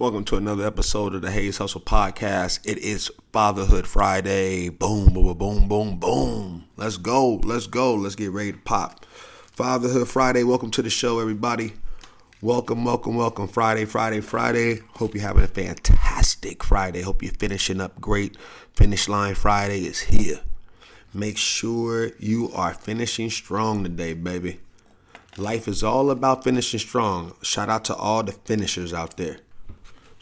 Welcome to another episode of the Hayes Hustle Podcast. It is Fatherhood Friday. Boom, boom, boom, boom, boom. Let's go. Let's get ready to pop. Fatherhood Friday. Welcome to the show, everybody. Welcome. Friday. Hope you're having a fantastic Friday. Hope you're finishing up great. Finish line Friday is here. Make sure you are finishing strong today, baby. Life is all about finishing strong. Shout out to all the finishers out there.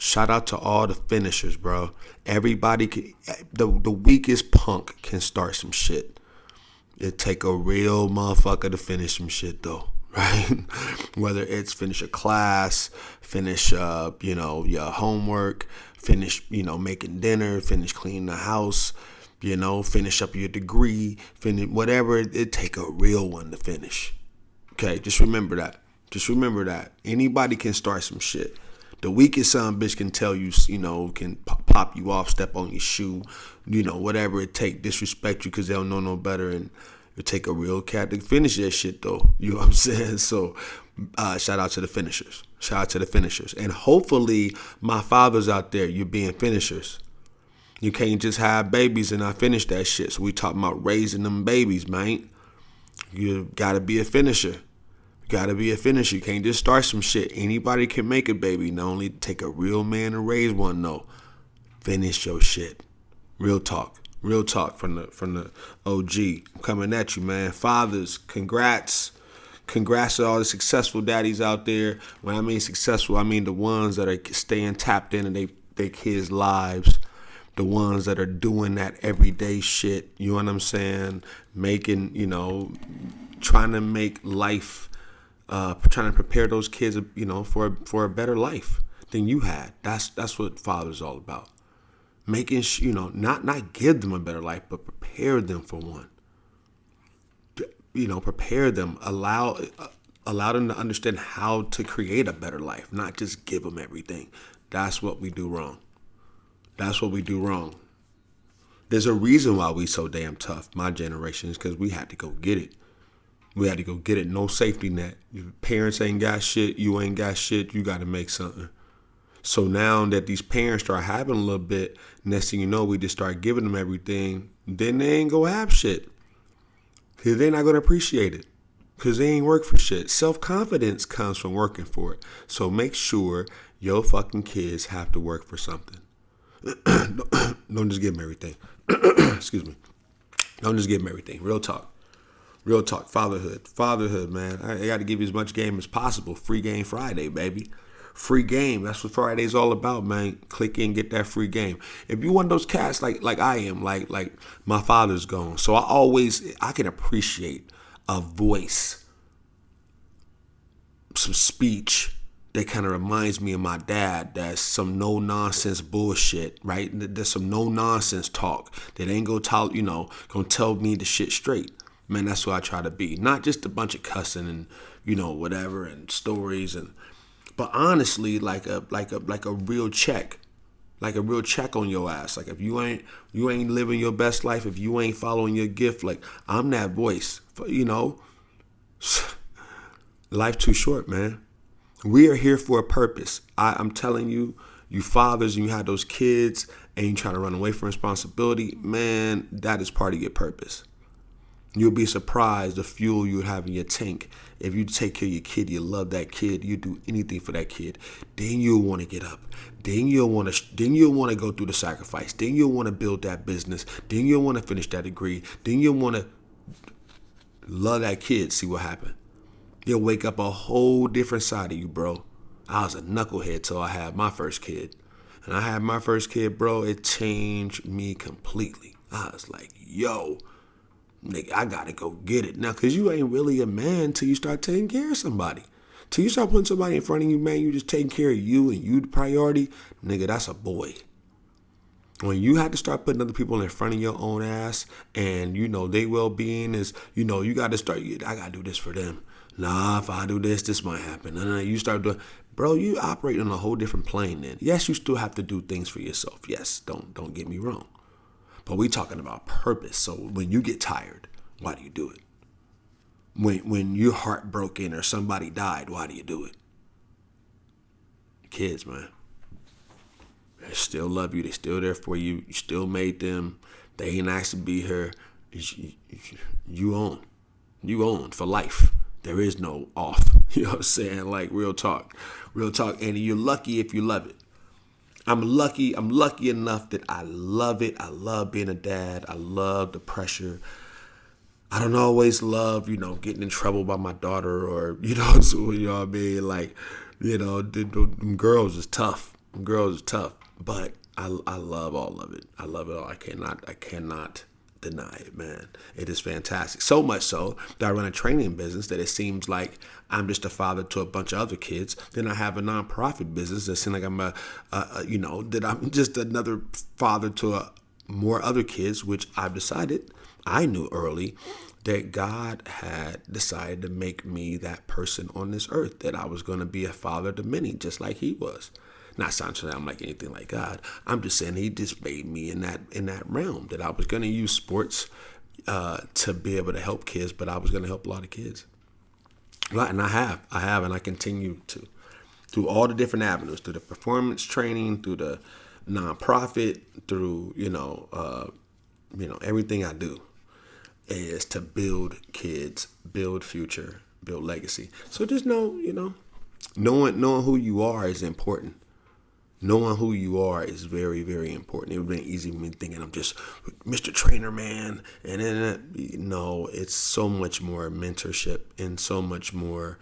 Shout out to all the finishers, bro. Everybody can, the weakest punk can start some shit. It take a real motherfucker to finish some shit though, right? Whether it's finish a class, finish your homework, finish, making dinner, finish cleaning the house, finish up your degree, finish whatever, it take a real one to finish. Okay, just remember that. Anybody can start some shit. The weakest son bitch can tell you, can pop you off, step on your shoe, whatever it take, disrespect you because they don't know no better. And it take a real cat to finish that shit, though. You know what I'm saying? So shout out to the finishers. And hopefully my fathers out there, you're being finishers. You can't just have babies and not finish that shit. So we talking about raising them babies, man. You got to be a finisher. You can't just start some shit. Anybody can make a baby. Not only take a real man to raise one, no. Finish your shit. Real talk from the OG. I'm coming at you, man. Fathers, congrats. Congrats to all the successful daddies out there. When I mean successful, I mean the ones that are staying tapped into their kids' lives. The ones that are doing that everyday shit. You know what I'm saying? Making, trying to make life, trying to prepare those kids, for a better life than you had. That's what father's all about. Making, not give them a better life, but prepare them for one. Prepare them, allow them to understand how to create a better life, not just give them everything. That's what we do wrong. There's a reason why we so damn tough. My generation is because we had to go get it. No safety net. Your parents ain't got shit. You ain't got shit. You got to make something. So now that these parents start having a little bit, next thing you know, we just start giving them everything. Then they ain't going to have shit. Because they're not going to appreciate it. Because they ain't work for shit. Self-confidence comes from working for it. So make sure your fucking kids have to work for something. Don't just give them everything. Excuse me. Don't just give them everything. Real talk. Fatherhood, man. I got to give you as much game as possible. Free game Friday, baby. Free game. That's what Friday's all about, man. Click in, get that free game. If you one of those cats like I am, like my father's gone. So I can appreciate a voice, some speech that kind of reminds me of my dad. That's some no-nonsense bullshit, right? There's some no-nonsense talk that ain't gonna tell me the shit straight. Man, that's what I try to be. Not just a bunch of cussing and, whatever and stories but honestly, like a real check. Like a real check on your ass. Like if you ain't living your best life, if you ain't following your gift, like I'm that voice. Life too short, man. We are here for a purpose. I'm telling you, you fathers, and you have those kids and you try to run away from responsibility, man, that is part of your purpose. You'll be surprised the fuel you have in your tank. If you take care of your kid, you love that kid, you do anything for that kid, then you'll want to get up. Then you'll want to go through the sacrifice. Then you'll want to build that business. Then you'll want to finish that degree. Then you'll want to love that kid, see what happened. You'll wake up a whole different side of you, bro. I was a knucklehead till I had my first kid. And I had my first kid, bro, it changed me completely. I was like, yo, nigga, I gotta go get it. Now, because you ain't really a man till you start taking care of somebody. Till you start putting somebody in front of you, man, you just taking care of you and you the priority. Nigga, that's a boy. When you have to start putting other people in front of your own ass and, their well-being is, you got to start, I got to do this for them. Nah, if I do this might happen. Nah, you start doing, bro, you operate on a whole different plane then. Yes, you still have to do things for yourself. Yes, don't get me wrong. But we talking about purpose. So when you get tired, why do you do it? When you're heartbroken or somebody died, why do you do it? Kids, man. They still love you. They still there for you. You still made them. They ain't asked to be here. You own. You own for life. There is no off. You know what I'm saying? Like real talk. Real talk. And you're lucky if you love it. I'm lucky enough that I love it. I love being a dad. I love the pressure. I don't always love, getting in trouble by my daughter or, so, you know what I mean? Like, them girls is tough. Them girls is tough. But I love all of it. I love it all. I cannot deny it, man. It is fantastic. So much so that I run a training business that it seems like I'm just a father to a bunch of other kids. Then I have a nonprofit business that seems like I'm that I'm just another father to more other kids, which I've decided, I knew early that God had decided to make me that person on this earth, that I was going to be a father to many, just like he was. Not sounding like I'm like anything like God. I'm just saying he just made me in that realm, that I was going to use sports to be able to help kids, but I was going to help a lot of kids. And I have, and I continue to, through all the different avenues, through the performance training, through the nonprofit, through everything I do is to build kids, build future, build legacy. So just knowing who you are is important. Knowing who you are is very, very important. It would be easy for me thinking I'm just Mr. Trainer, man. And then, it's so much more mentorship and so much more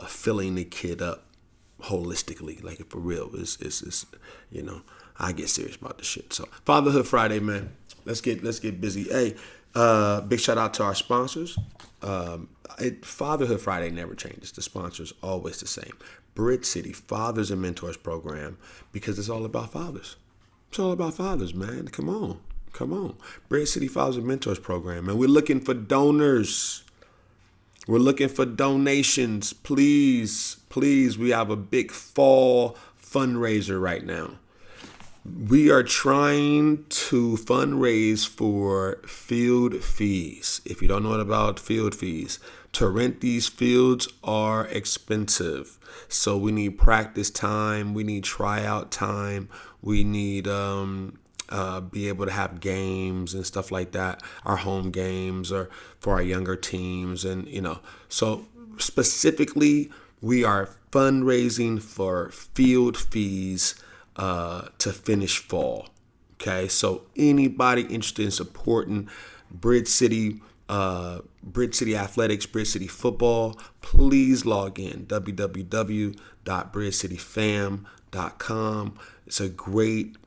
filling the kid up holistically. Like, for real, it's I get serious about this shit. So Fatherhood Friday, man. Let's get busy. Hey, big shout out to our sponsors. Fatherhood Friday never changes. The sponsors always the same. Bridge City Fathers and Mentors program, because it's all about fathers. It's all about fathers, man. Come on. Bridge City Fathers and Mentors program. And we're looking for donors. We're looking for donations. Please. We have a big fall fundraiser right now. We are trying to fundraise for field fees. If you don't know about field fees, to rent these fields are expensive. So we need practice time. We need tryout time. We need be able to have games and stuff like that. Our home games or for our younger teams. And, so specifically, we are fundraising for field fees to finish fall. Okay, so anybody interested in supporting Bridge City Athletics, Bridge City Football, please log in www.bridgecityfam.com. It's a great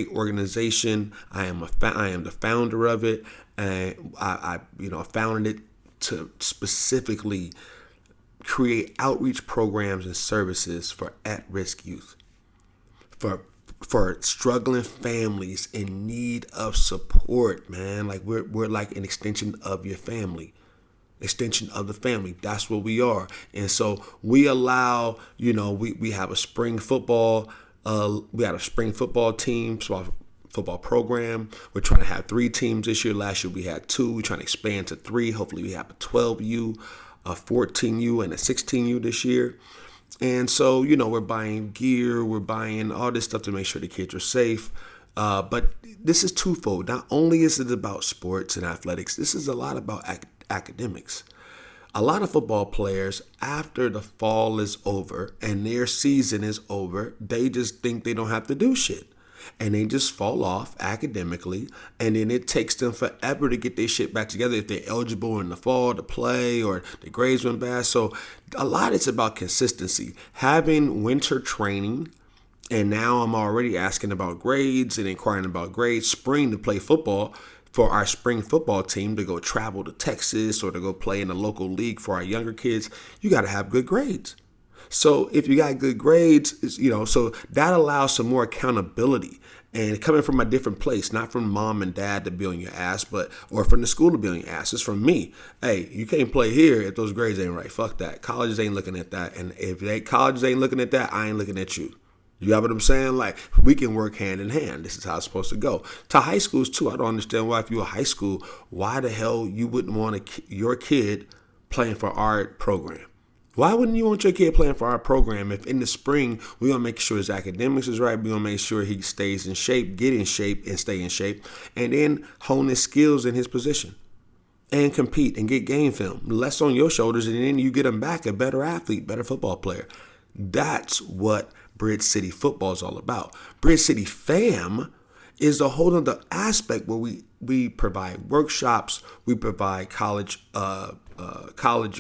organization. I am the founder of it, and I founded it to specifically create outreach programs and services for at-risk youth. For struggling families in need of support, man. Like we're like an extension of your family, extension of the family. That's what we are. And so we allow, we have a spring football, team, football program. We're trying to have 3 teams this year. Last year we had 2. We're trying to expand to 3. Hopefully we have a 12U, a 14U, and a 16U this year. And so, we're buying gear, we're buying all this stuff to make sure the kids are safe. But this is twofold. Not only is it about sports and athletics, this is a lot about academics. A lot of football players, after the fall is over and their season is over, they just think they don't have to do shit. And they just fall off academically, and then it takes them forever to get their shit back together if they're eligible in the fall to play or the grades went bad. So a lot is about consistency. Having winter training, and now I'm already asking about grades and inquiring about grades, spring to play football for our spring football team to go travel to Texas or to go play in a local league for our younger kids. You got to have good grades. So if you got good grades, so that allows some more accountability and coming from a different place, not from mom and dad to be on your ass, or from the school to be on your ass. It's from me. Hey, you can't play here if those grades ain't right. Fuck that. Colleges ain't looking at that. And if colleges ain't looking at that, I ain't looking at you. You got what I'm saying? Like, we can work hand in hand. This is how it's supposed to go. To high schools, too. I don't understand why, if you're a high school, why the hell you wouldn't want your kid playing for our program. Why wouldn't you want your kid playing for our program if in the spring we're going to make sure his academics is right, we're going to make sure he stays in shape, get in shape, and stay in shape, and then hone his skills in his position and compete and get game film. Less on your shoulders, and then you get him back a better athlete, better football player. That's what Bridge City football is all about. Bridge City Fam is a whole other aspect where we provide workshops, we provide college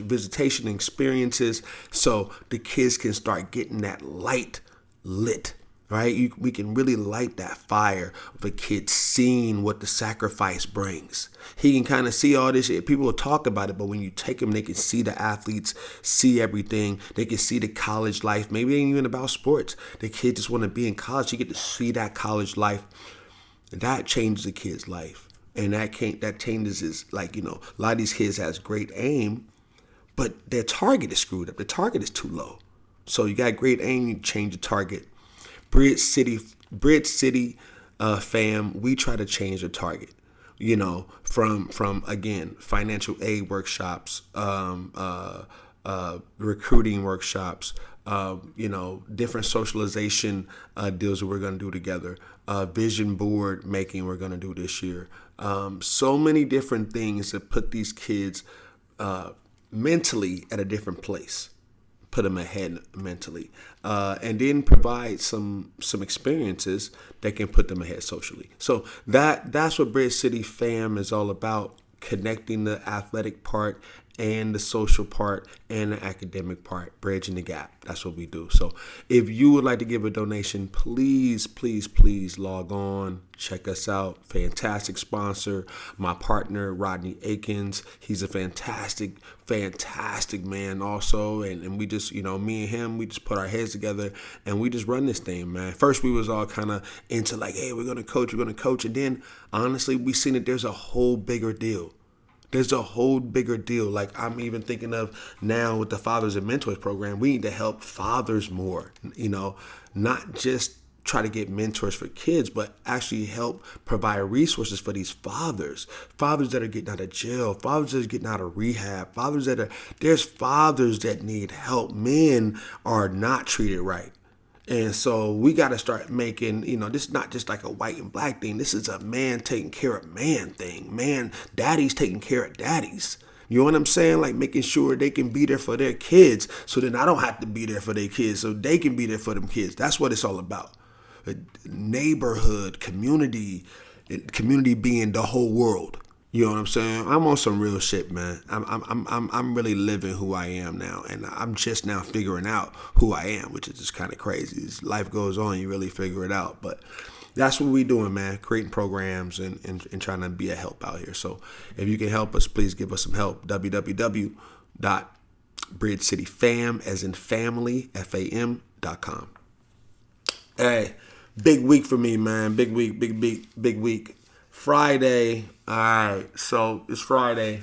visitation experiences, so the kids can start getting that light lit. Right? We can really light that fire of a kid seeing what the sacrifice brings. He can kind of see all this shit. People will talk about it, but when you take them, they can see the athletes, see everything. They can see the college life. Maybe it ain't even about sports. The kid just want to be in college. You get to see that college life. And that changes the kid's life. And that changes his, like, a lot of these kids has great aim, but their target is screwed up. The target is too low. So you got great aim, you change the target. Bridge City Fam, we try to change the target, from again, financial aid workshops, recruiting workshops, different socialization deals that we're going to do together, vision board making we're going to do this year. So many different things that put these kids mentally at a different place. Put them ahead mentally, and then provide some experiences that can put them ahead socially. So that's what Bridge City Fam is all about: connecting the athletic part and the social part and the academic part, bridging the gap. That's what we do. So if you would like to give a donation, please log on, check us out. Fantastic sponsor, my partner, Rodney Akins. He's a fantastic man also. And we just, me and him, we just put our heads together and we just run this thing, man. First, we was all kind of into like, hey, we're going to coach. And then honestly, we seen that there's a whole bigger deal. Like I'm even thinking of now with the Fathers and Mentors program, we need to help fathers more, not just try to get mentors for kids, but actually help provide resources for these fathers that are getting out of jail, fathers that are getting out of rehab, there's fathers that need help. Men are not treated right. And so we got to start making, this is not just like a white and black thing. This is a man taking care of man thing. Man, daddies taking care of daddies. You know what I'm saying? Like making sure they can be there for their kids so then I don't have to be there for their kids so they can be there for them kids. That's what it's all about. Neighborhood, community being the whole world. You know what I'm saying? I'm on some real shit, man. I'm really living who I am now, and I'm just now figuring out who I am, which is just kind of crazy. As life goes on, you really figure it out. But that's what we doing, man. Creating programs and trying to be a help out here. So if you can help us, please give us some help. www.bridgecityfam, as in family, FAM.com. Hey, big week for me, man. Big week. Friday. All right, so it's Friday.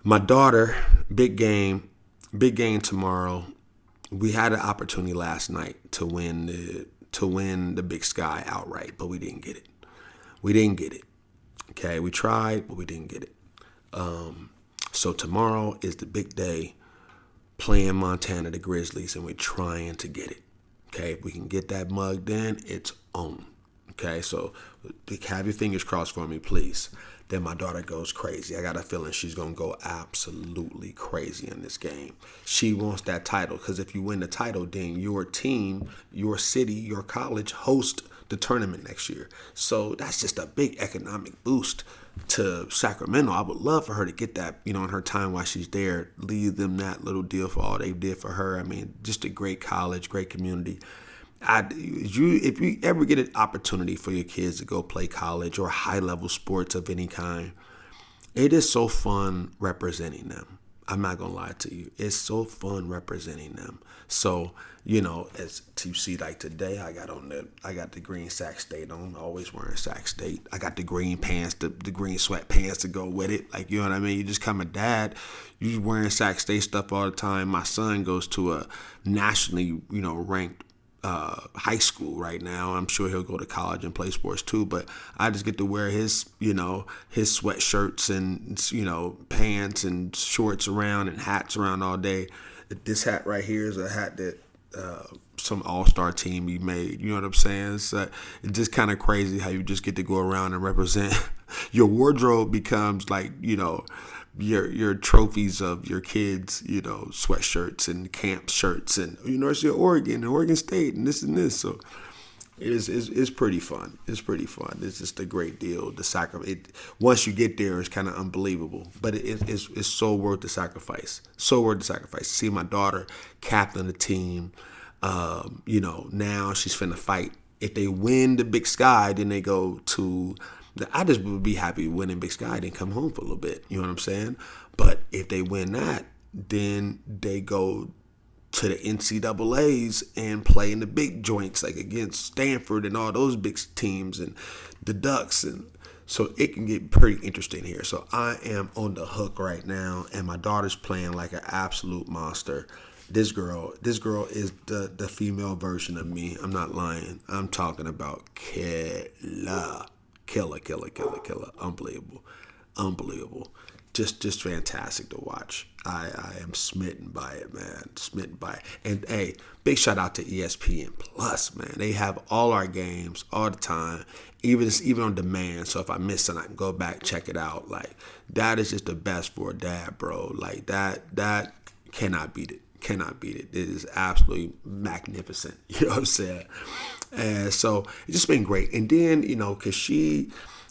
My daughter, big game tomorrow. We had an opportunity last night to win the Big Sky outright, but we didn't get it. Okay, we tried, but we didn't get it. So tomorrow is the big day, playing Montana, the Grizzlies, and we're trying to get it. Okay, if we can get that mugged in, it's on. Okay, so have your fingers crossed for me, please. Then my daughter goes crazy. I got a feeling she's going to go absolutely crazy in this game. She wants that title because if you win the title, then your team, your city, your college host the tournament next year. So that's just a big economic boost to Sacramento. I would love for her to get that, in her time while she's there, leave them that little deal for all they did for her. I mean, just a great college, great community. If you ever get an opportunity for your kids to go play college or high-level sports of any kind, it is so fun representing them. I'm not going to lie to you. It's so fun representing them. So, as you see, like today, I got the green Sac State on, always wearing Sac State. I got the green pants, the green sweatpants to go with it. Like, you know what I mean? You just become a dad. You just wearing Sac State stuff all the time. My son goes to a nationally, ranked high school right now. I'm sure he'll go to college and play sports too, but I just get to wear his sweatshirts and, pants and shorts around and hats around all day. This hat right here is a hat that some all-star team he made. You know what I'm saying? It's just kind of crazy how you just get to go around and represent. Your wardrobe becomes like, your trophies of your kids, sweatshirts and camp shirts and University of Oregon and Oregon State and this and this. So it's pretty fun. It's pretty fun. It's just a great deal. The sacrifice. Once you get there, it's kind of unbelievable, but it's so worth the sacrifice. So worth the sacrifice. See my daughter captain the team. Now she's finna fight. If they win the Big Sky, then they go to. I just would be happy winning Big Sky, then come home for a little bit. You know what I'm saying? But if they win that, then they go to the NCAAs and play in the big joints, like against Stanford and all those big teams and the Ducks. And so it can get pretty interesting here. So I am on the hook right now, and my daughter's playing like an absolute monster. This girl is the female version of me. I'm not lying. I'm talking about killer. Unbelievable. Just fantastic to watch. I am smitten by it, man. Smitten by it. And hey, big shout out to ESPN Plus, man. They have all our games all the time, even on demand. So if I miss something, I can go back, check it out. Like, that is just the best for a dad, bro. Like, that cannot beat it. Cannot beat it. It is absolutely magnificent. You know what I'm saying? And so it's just been great. And then, because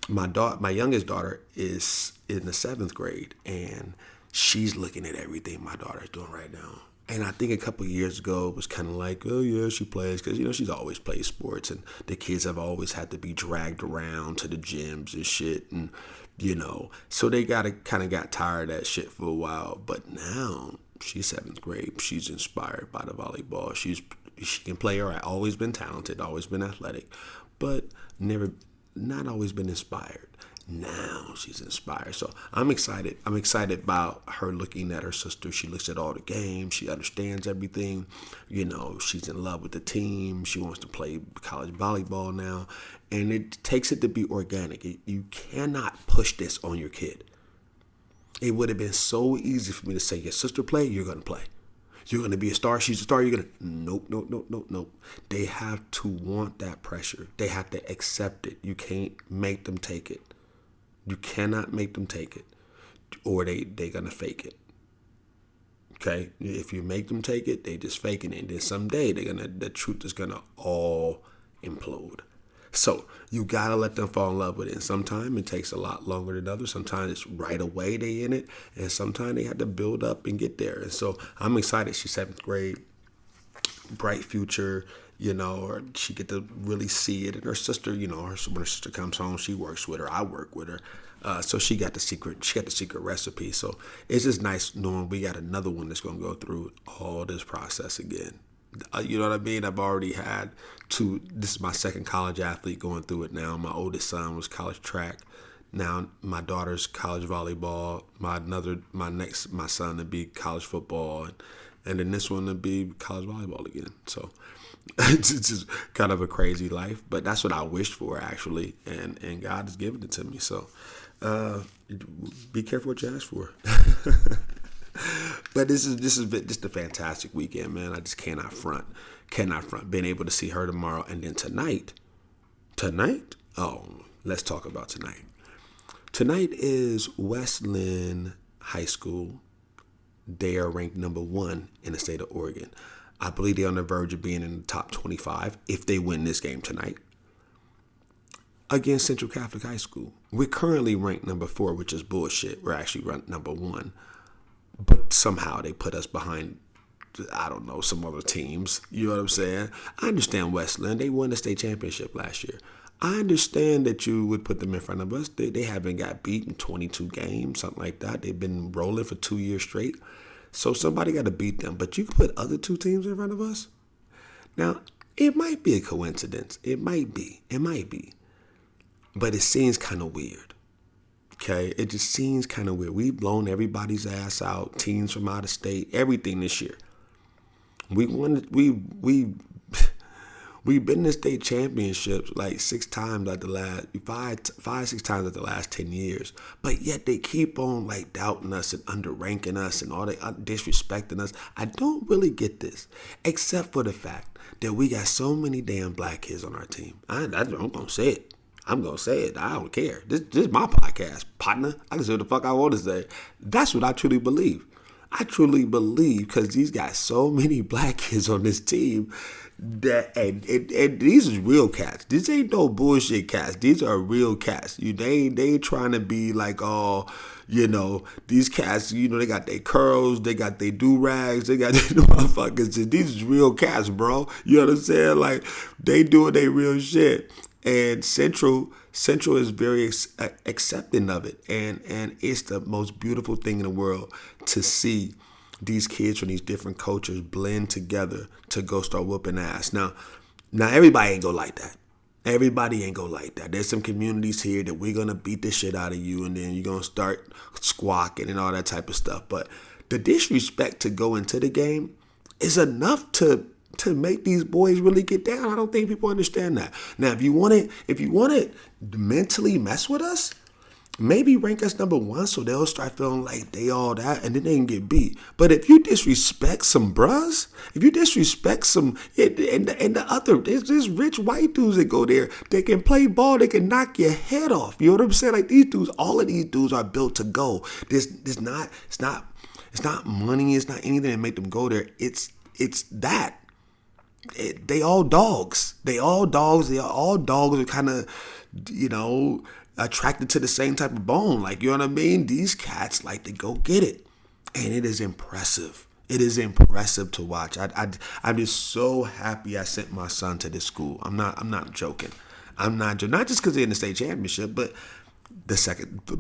my youngest daughter is in the 7th grade, and she's looking at everything my daughter's doing right now. And I think a couple of years ago, it was kind of like, oh, yeah, she plays. Because, she's always played sports. And the kids have always had to be dragged around to the gyms and shit. And, so they got tired of that shit for a while. But now she's 7th grade. She's inspired by the volleyball. She can play all right. Always been talented. Always been athletic. But not always been inspired. Now she's inspired. So I'm excited. I'm excited about her looking at her sister. She looks at all the games. She understands everything. She's in love with the team. She wants to play college volleyball now. And it takes it to be organic. You cannot push this on your kid. It would have been so easy for me to say, your sister play, you're going to play. You're going to be a star, she's a star, you're going to... Nope. They have to want that pressure. They have to accept it. You can't make them take it. You cannot make them take it. Or they're going to fake it. Okay? If you make them take it, they just faking it. And then someday, the truth is going to all implode. So you got to let them fall in love with it. And sometimes it takes a lot longer than others. Sometimes it's right away they in it. And sometimes they have to build up and get there. And so I'm excited. She's 7th grade, bright future, or she get to really see it. And her sister, when her sister comes home, she works with her. I work with her. So she got the secret recipe. So it's just nice knowing we got another one that's going to go through all this process again. You know what I mean? I've already had this is my second college athlete going through it now. My oldest son was college track. Now my daughter's college volleyball. My son to be college football, and then this one to be college volleyball again. So it's just kind of a crazy life, but that's what I wished for actually, and God has given it to me. So be careful what you ask for. But this is just a fantastic weekend, man. I just cannot front. Being able to see her tomorrow, and then tonight. Oh, let's talk about tonight. Tonight is West Linn High School. They are ranked number 1 in the state of Oregon. I believe they're on the verge of being in the top 25 if they win this game tonight against Central Catholic High School. We're currently ranked number 4, which is bullshit. We're actually ranked number 1. But somehow they put us behind, I don't know, some other teams. You know what I'm saying? I understand West Linn. They won the state championship last year. I understand that you would put them in front of us. They haven't got beat in 22 games, something like that. They've been rolling for 2 years straight. So somebody got to beat them. But you can put other 2 teams in front of us? Now, it might be a coincidence. It might be. But it seems kind of weird. Okay, it just seems kind of weird. We've blown everybody's ass out, teams from out of state, everything this year. We We've been to state championships like 6 times at the last 6 times at the last 10 years. But yet they keep on like doubting us and underranking us and all they disrespecting us. I don't really get this, except for the fact that we got so many damn black kids on our team. I'm gonna say it. I'm gonna say it. I don't care. This is my podcast, partner. I can say what the fuck I want to say. That's what I truly believe. I truly believe because these got so many black kids on this team that and these is real cats. These ain't no bullshit cats. These are real cats. They trying to be like these cats, they got their curls, they got their do-rags, they got their motherfuckers. These is real cats, bro. You know what I'm saying? Like they doing their real shit. And Central is very accepting of it, and it's the most beautiful thing in the world to see these kids from these different cultures blend together to go start whooping ass. Now everybody ain't go like that. Everybody ain't go like that. There's some communities here that we're gonna beat the shit out of you, and then you're gonna start squawking and all that type of stuff. But the disrespect to go into the game is enough to make these boys really get down. I don't think people understand that. Now, if you want to mentally mess with us, maybe rank us number 1 so they'll start feeling like they all that and then they can get beat. But if you disrespect some bros, if you disrespect some, and the other, there's rich white dudes that go there, they can play ball, they can knock your head off. You know what I'm saying? Like these dudes, all of these dudes are built to go. It's not money, it's not anything that make them go there. It's that. They all dogs. They all dogs are kind of, attracted to the same type of bone. Like, you know what I mean? These cats like to go get it. And it is impressive. It is impressive to watch. I'm just so happy I sent my son to this school. I'm not joking. Not just because they're in the state championship, but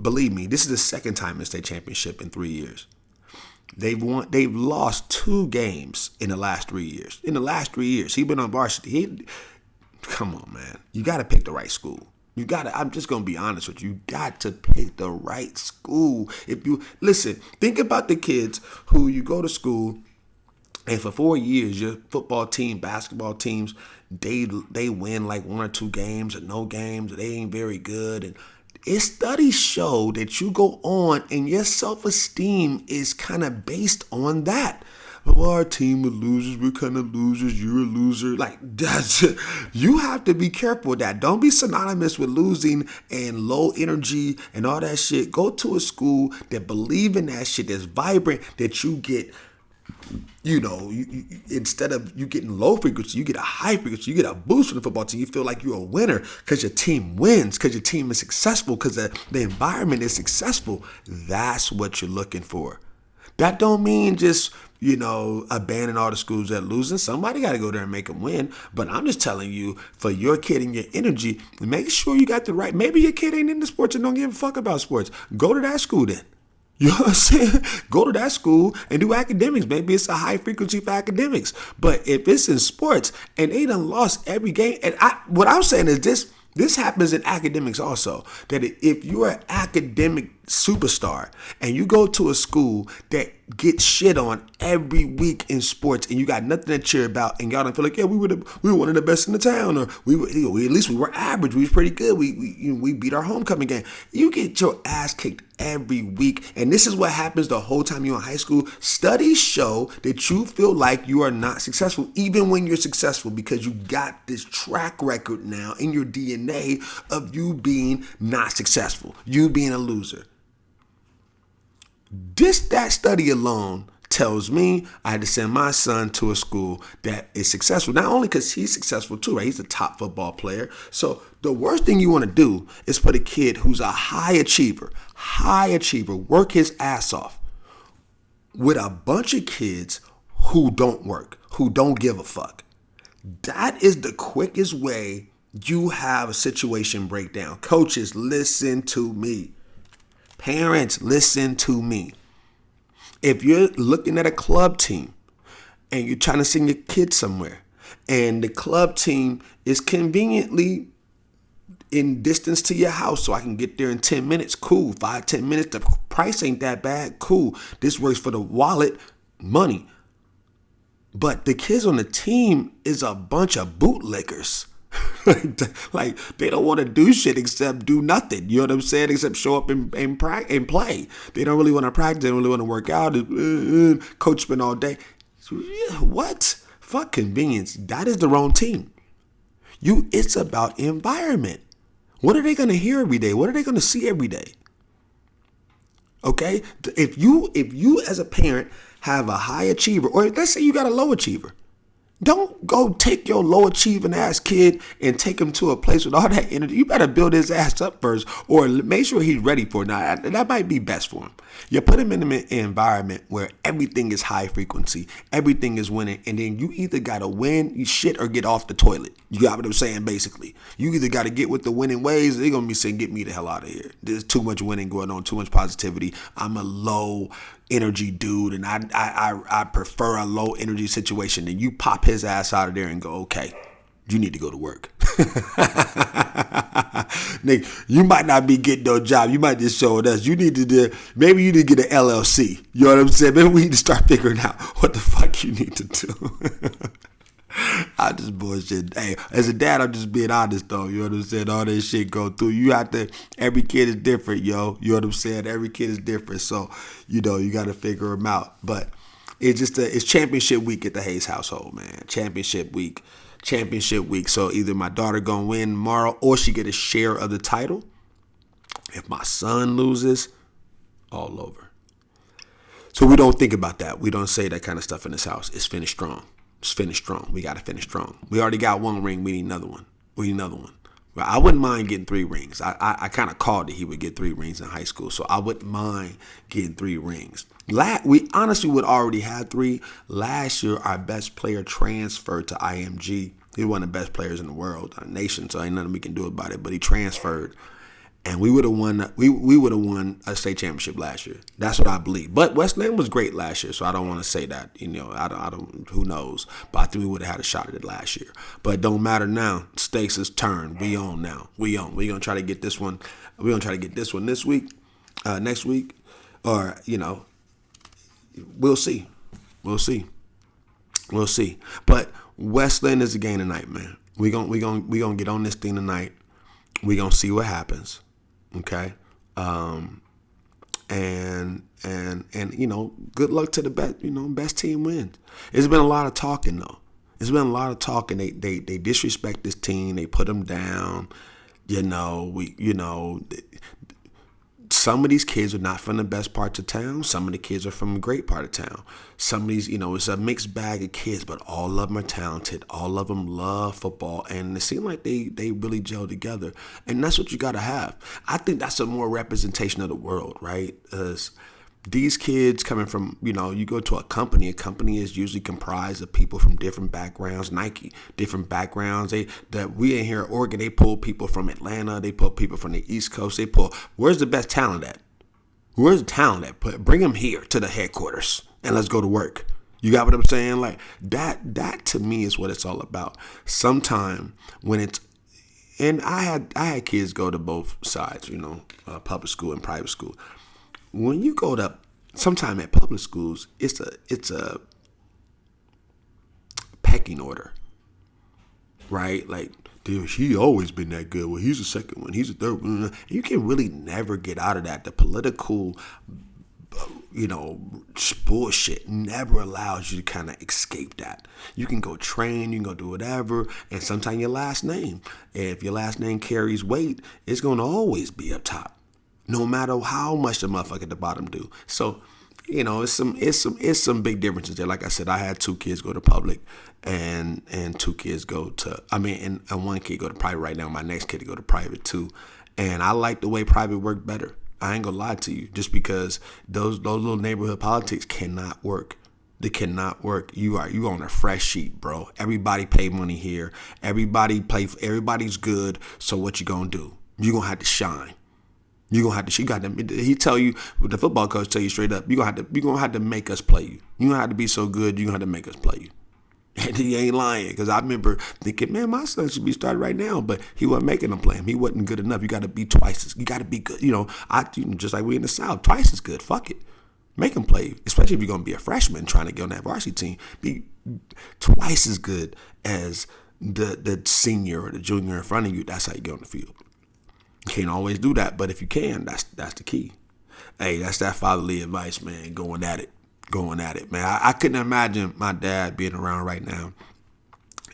believe me, this is the second time in the state championship in 3 years. They've lost 2 games in the last 3 years. In the last 3 years, he's been on varsity. Come on, man. You got to pick the right school. I'm just going to be honest with you. You got to pick the right school. Listen, think about the kids who you go to school and for 4 years, your football team, basketball teams, they win like 1 or 2 games or no games. Or they ain't very good. And studies show that you go on and your self-esteem is kind of based on that. Well, our team of losers, we're kind of losers, you're a loser. Like, you have to be careful with that. Don't be synonymous with losing and low energy and all that shit. Go to a school that believe in that shit, that's vibrant, that you get, instead of you getting low frequency, you get a high frequency, you get a boost from the football team. You feel like you're a winner because your team wins, because your team is successful, because the environment is successful. That's what you're looking for. That don't mean just, abandon all the schools that are losing. Somebody got to go there and make them win. But I'm just telling you, for your kid and your energy, make sure you got the right. Maybe your kid ain't into sports and don't give a fuck about sports. Go to that school then. You know what I'm saying? Go to that school and do academics. Maybe it's a high frequency for academics. But if it's in sports and they done lost every game, and what I'm saying is this happens in academics also, that if you're an academic superstar and you go to a school that gets shit on every week in sports and you got nothing to cheer about and y'all don't feel like, yeah, we were one of the best in the town, or at least we were average, we was pretty good, we beat our homecoming game. You get your ass kicked every week, and this is what happens the whole time you're in high school. Studies show that you feel like you are not successful even when you're successful, because you got this track record now in your DNA of you being not successful, you being a loser. That study alone tells me I had to send my son to a school that is successful. Not only because he's successful too, right? He's a top football player. So the worst thing you want to do is put a kid who's a high achiever, work his ass off, with a bunch of kids who don't work, who don't give a fuck. That is the quickest way you have a situation breakdown. Coaches, listen to me. Parents, listen to me. If you're looking at a club team and you're trying to send your kid somewhere and the club team is conveniently in distance to your house, so I can get there in 10 minutes, cool. 5-10 minutes, the price ain't that bad, cool. This works for the wallet, money. But the kids on the team is a bunch of bootlickers. Like they don't want to do shit except do nothing. You know what I'm saying? Except show up and play. They don't really want to practice. They don't really want to work out. Coach spend all day. What? Fuck convenience. That is the wrong team. It's about environment. What are they going to hear every day? What are they going to see every day? Okay? If you as a parent have a high achiever, or let's say you got a low achiever, don't go take your low achieving ass kid and take him to a place with all that energy. You better build his ass up first, or make sure he's ready for it. Now, that might be best for him. You put him in an environment where everything is high frequency, everything is winning, and then you either got to win, you shit, or get off the toilet. You got what I'm saying, basically. You either got to get with the winning ways, or they're going to be saying, get me the hell out of here. There's too much winning going on, too much positivity. I'm a low energy dude, and I prefer a low energy situation. And you pop his ass out of there and go, okay, you need to go to work. Nick, you might not be getting no job. You might just show us. Maybe you need to get an LLC. You know what I'm saying? Maybe we need to start figuring out what the fuck you need to do. I just bullshit. Hey, as a dad, I'm just being honest though. You know what I'm saying? All that shit go through. Every kid is different, yo. You know what I'm saying? Every kid is different. So, you got to figure them out. But it's championship week at the Hayes household, man. Championship week. So either my daughter gonna win tomorrow or she get a share of the title. If my son loses, all over. So we don't think about that. We don't say that kind of stuff in this house. It's finished strong. We got to finish strong. We already got one ring. We need another one. But I wouldn't mind getting 3 rings. I kind of called that he would get 3 rings in high school. So I wouldn't mind getting 3 rings. We honestly would already have 3. Last year, our best player transferred to IMG. He's one of the best players in the world, our nation. So ain't nothing we can do about it. But he transferred. And we would have won. We would have won a state championship last year. That's what I believe. But Westland was great last year, so I don't want to say that. I don't. Who knows? But I think we would have had a shot at it last year. But it don't matter now. Stakes is turned. We on now. We gonna try to get this one. We're gonna try to get this one this week, next week, or we'll see. We'll see. But Westland is a game tonight, man. We gonna get on this thing tonight. We gonna see what happens. Okay. And good luck to the best team wins. It's been a lot of talking though. They disrespect this team. They put them down. Some of these kids are not from the best parts of town. Some of the kids are from a great part of town. Some of these, it's a mixed bag of kids, but all of them are talented. All of them love football, and it seems like they really gel together. And that's what you got to have. I think that's a more representation of the world, right? These kids coming from, you go to a company is usually comprised of people from different backgrounds. Nike, different backgrounds. We in here at Oregon, they pull people from Atlanta. They pull people from the East Coast. Where's the best talent at? Where's the talent at? Bring them here to the headquarters and let's go to work. You got what I'm saying? Like that to me is what it's all about. Sometime when and I had kids go to both sides, public school and private school. When you go to sometime at public schools, it's a pecking order, right? Like, dude, he always been that good. Well, he's the second one. He's the third one. You can really never get out of that. The political, bullshit never allows you to kind of escape that. You can go train, you can go do whatever, and sometimes your last name. If your last name carries weight, it's going to always be up top. No matter how much the motherfucker at the bottom do. So, it's some big differences there. Like I said, I had 2 kids go to public and 2 kids go to, and one kid go to private right now. My next kid to go to private too. And I like the way private work better. I ain't gonna lie to you, just because those little neighborhood politics cannot work. They cannot work. You on a fresh sheet, bro. Everybody pay money here. Everybody's good. So what you gonna do? You gonna have to shine. You're gonna have to. He tell you, the football coach tell you straight up, you're gonna have to make us play you. You gonna have to be so good. You're gonna have to make us play you. And he ain't lying, because I remember thinking, man, my son should be started right now, but he wasn't making them play him. He wasn't good enough. You got to be twice as. You got to be good. Just like we in the South, twice as good. Fuck it. Make them play, especially if you're going to be a freshman trying to get on that varsity team. Be twice as good as the senior or the junior in front of you. That's how you get on the field. You can't always do that, but if you can, that's the key. Hey, that's that fatherly advice, man. Going at it, man. I couldn't imagine my dad being around right now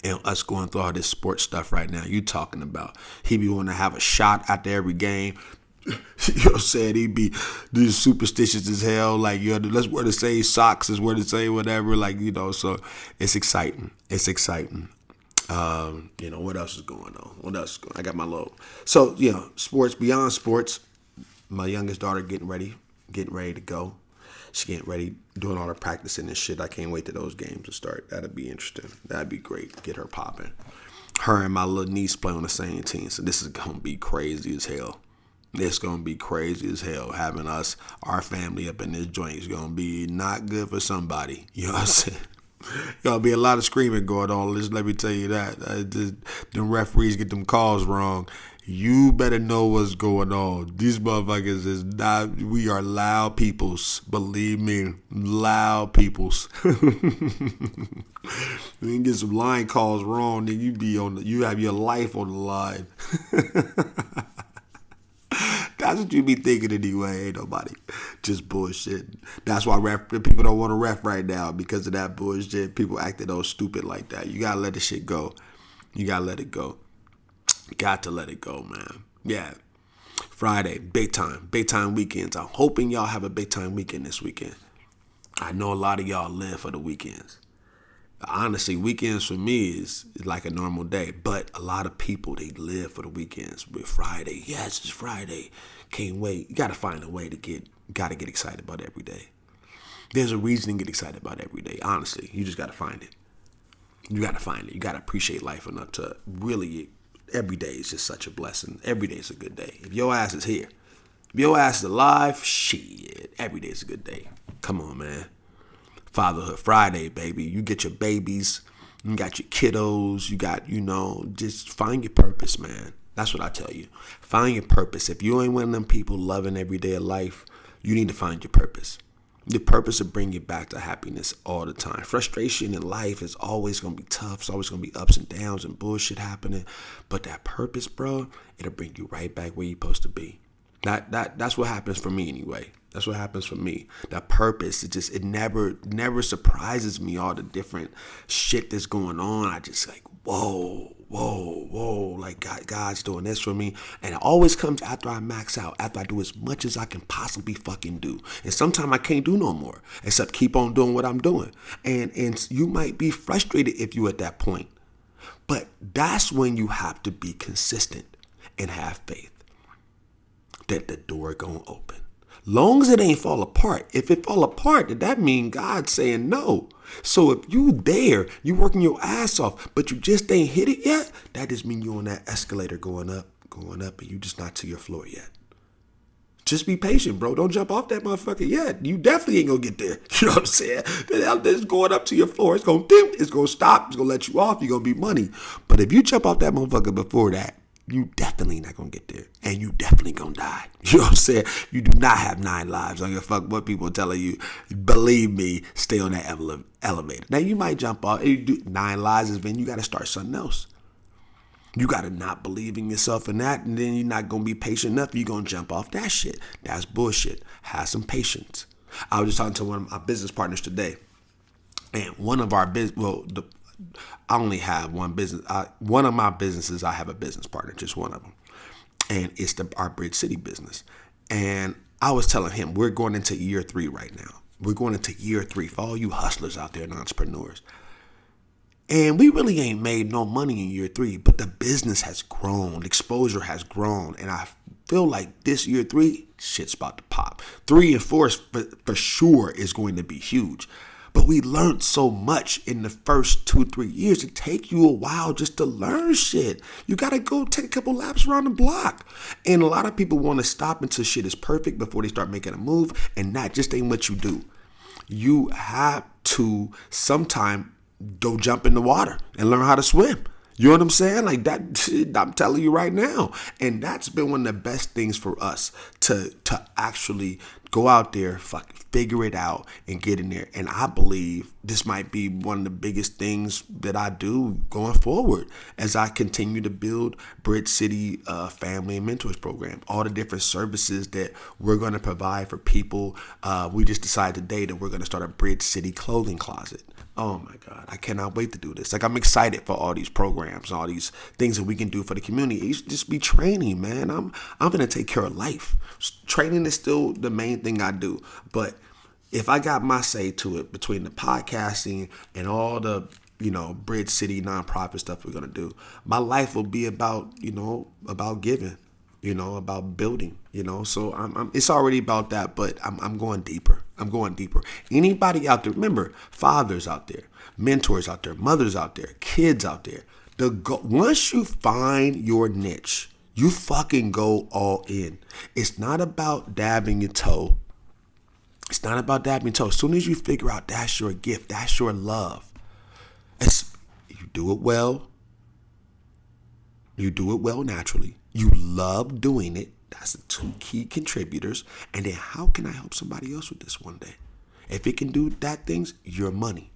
and us going through all this sports stuff right now. You talking about he be wanting to have a shot after every game. You know what I'm saying? He'd be just superstitious as hell. Like, let's wear the same socks, let's wear the same whatever. Like, so it's exciting. What else is going on? I got my load. So, sports, beyond sports, my youngest daughter getting ready to go. She's getting ready, doing all her practicing and shit. I can't wait till those games to start. That'd be interesting. That'd be great. Get her popping. Her and my little niece play on the same team. So this is going to be crazy as hell. It's going to be crazy as hell. Having our family up in this joint is going to be not good for somebody. You know what I'm saying? Gonna be a lot of screaming going on. Let me tell you that. Them referees get them calls wrong. You better know what's going on. These motherfuckers is not. We are loud peoples. Believe me, loud peoples. You can get some line calls wrong, then you have your life on the line. That's what you be thinking anyway. Ain't nobody just bullshit. That's why people don't want to ref right now, because of that bullshit. People acting all stupid like that. You gotta let the shit go. You gotta let it go. Got to let it go, man. Yeah. Friday, big time weekends. I'm hoping y'all have a big time weekend this weekend. I know a lot of y'all live for the weekends. Honestly, weekends for me is like a normal day, but a lot of people, they live for the weekends. With Friday, yes, it's Friday. Can't wait. You got to find a way to get excited about every day. There's a reason to get excited about every day. Honestly, you just got to find it. You got to find it. You got to appreciate life enough to really, every day is just such a blessing. Every day is a good day. If your ass is here, if your ass is alive, shit, every day is a good day. Come on, man. Fatherhood Friday, baby. You get your babies, you got your kiddos, you got, just find your purpose, man. That's what I tell you. Find your purpose. If you ain't one of them people loving every day of life, you need to find your purpose. Your purpose will bring you back to happiness all the time. Frustration in life is always going to be tough. It's always going to be ups and downs and bullshit happening. But that purpose, bro, it'll bring you right back where you're supposed to be. That's what happens for me anyway. That's what happens for me. That purpose, it never surprises me, all the different shit that's going on. I just like, whoa, like God's doing this for me. And it always comes after I max out, after I do as much as I can possibly fucking do. And sometimes I can't do no more except keep on doing what I'm doing. And you might be frustrated if you at that point. But that's when you have to be consistent and have faith that the door gonna open. Long as it ain't fall apart. If it fall apart, then that mean God saying no. So if you there, you working your ass off, but you just ain't hit it yet, that just mean you on that escalator going up, and you just not to your floor yet. Just be patient, bro. Don't jump off that motherfucker yet. You definitely ain't gonna get there. You know what I'm saying? It's going up to your floor. It's gonna stop. It's gonna let you off. You're gonna be money. But if you jump off that motherfucker before that, you definitely not gonna get there, and you definitely gonna die. You know what I'm saying? You do not have 9 lives. I don't give a fuck what people are telling you. Believe me, stay on that elevator. Now you might jump off. 9 lives is when you got to start something else. You got to not believe in yourself and that, and then you're not gonna be patient enough. You're gonna jump off that shit. That's bullshit. Have some patience. I was just talking to one of my business partners today, and one of our I only have one business. One of my businesses, I have a business partner, just one of them. And it's our Bridge City business. And I was telling him, we're going into year 3 right now. We're going into year 3 for all you hustlers out there and entrepreneurs. And we really ain't made no money in year 3, but the business has grown. Exposure has grown. And I feel like this year 3, shit's about to pop. 3 and 4 for sure is going to be huge. But we learned so much in the first 2-3 years. It take you a while just to learn shit. You got to go take a couple laps around the block. And a lot of people want to stop until shit is perfect before they start making a move. And that just ain't what you do. You have to sometime go jump in the water and learn how to swim. You know what I'm saying? Like that, I'm telling you right now. And that's been one of the best things for us to actually go out there, figure it out and get in there. And I believe this might be one of the biggest things that I do going forward as I continue to build Bridge City Family and Mentors Program. All the different services that we're going to provide for people. We just decided today that we're going to start a Bridge City clothing closet. Oh my God, I cannot wait to do this. Like, I'm excited for all these programs, all these things that we can do for the community. It used to just be training, man. I'm gonna take care of life. Training is still the main thing I do. But if I got my say to it between the podcasting and all the, Bridge City nonprofit stuff we're gonna do, my life will be about, about giving, about building, So I'm it's already about that, but I'm going deeper. I'm going deeper. Anybody out there, remember, fathers out there, mentors out there, mothers out there, kids out there. Once you find your niche, you fucking go all in. It's not about dabbing your toe. It's not about dabbing your toe. As soon as you figure out that's your gift, that's your love, you do it well. You do it well naturally. You love doing it. That's the two key contributors. And then how can I help somebody else with this one day? If it can do that things, your money.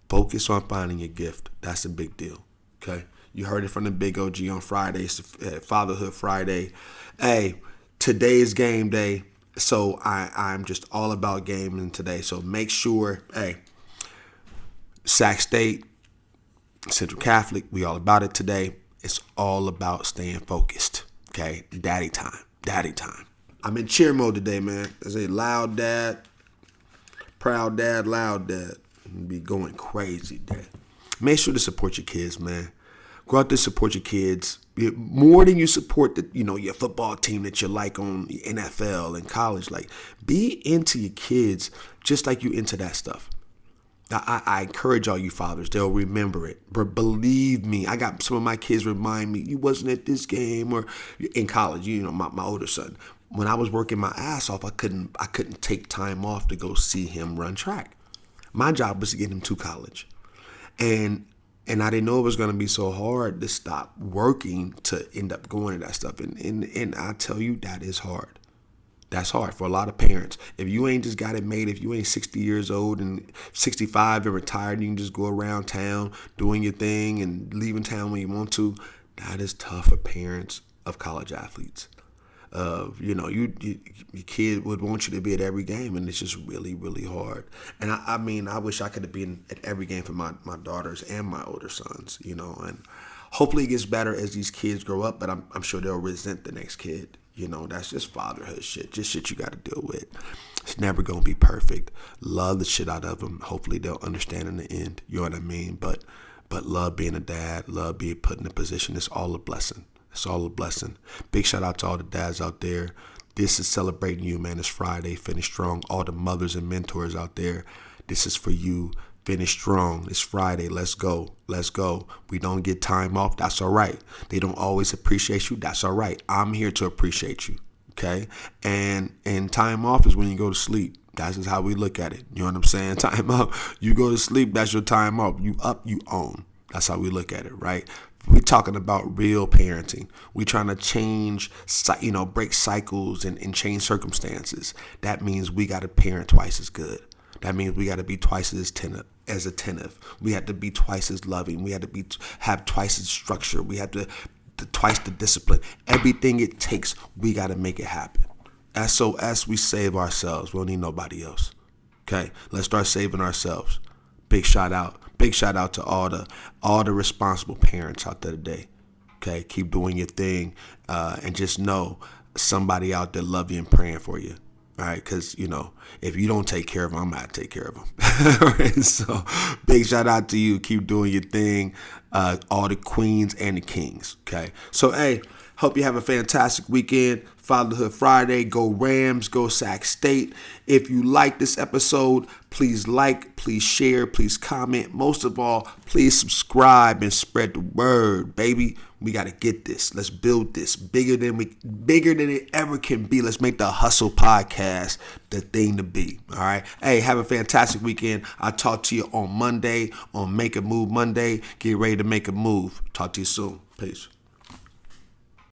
Focus on finding your gift. That's a big deal. Okay? You heard it from the big OG on Friday. It's Fatherhood Friday. Hey, today is game day. So I'm just all about gaming today. So make sure, Sac State, Central Catholic, we all about it today. It's all about staying focused. Okay, daddy time. I'm in cheer mode today, man. I say loud dad, proud dad, loud dad. Be going crazy, dad. Make sure to support your kids, man. Go out there, support your kids more than you support your football team that you like on the NFL and college. Like, be into your kids just like you into that stuff. I encourage all you fathers. They'll remember it. But believe me, I got some of my kids remind me, you wasn't at this game or in college. My older son. When I was working my ass off, I couldn't take time off to go see him run track. My job was to get him to college. And I didn't know it was going to be so hard to stop working to end up going to that stuff. And I tell you, that is hard. That's hard for a lot of parents. If you ain't just got it made, if you ain't 60 years old and 65 and retired, you can just go around town doing your thing and leaving town when you want to. That is tough for parents of college athletes. Your kid would want you to be at every game, and it's just really, really hard. And I wish I could have been at every game for my daughters and my older sons, and hopefully it gets better as these kids grow up, but I'm sure they'll resent the next kid. That's just fatherhood shit. Just shit you got to deal with. It's never going to be perfect. Love the shit out of them. Hopefully they'll understand in the end. You know what I mean? But love being a dad, love being put in a position. It's all a blessing. It's all a blessing. Big shout out to all the dads out there. This is celebrating you, man. It's Friday. Finish strong. All the mothers and mentors out there. This is for you. Finish strong. It's Friday. Let's go. Let's go. We don't get time off. That's all right. They don't always appreciate you. That's all right. I'm here to appreciate you. Okay. And time off is when you go to sleep. That's just how we look at it. You know what I'm saying? Time up. You go to sleep. That's your time off. You up, you own. That's how we look at it, right? We're talking about real parenting. We're trying to change, break cycles and change circumstances. That means we got to parent twice as good. That means we got to be twice as attentive. We have to be twice as loving. We have to have twice as structure. We have to twice the discipline. Everything it takes, we got to make it happen. SOS, we save ourselves. We don't need nobody else. Okay, let's start saving ourselves. Big shout out to all the responsible parents out there today. Okay, keep doing your thing, and just know somebody out there love you and praying for you. All right, because, if you don't take care of them, I'm going to take care of them. All right, so big shout out to you. Keep doing your thing, all the queens and the kings, okay? So, hey, Hope you have a fantastic weekend. Fatherhood Friday. Go Rams. Go Sac State. If you like this episode, please like, please share, please comment. Most of all, please subscribe and spread the word, baby. We got to get this. Let's build this bigger than it ever can be. Let's make the Hustle Podcast the thing to be. All right. Hey, have a fantastic weekend. I'll talk to you on Monday on Make a Move Monday. Get ready to make a move. Talk to you soon. Peace.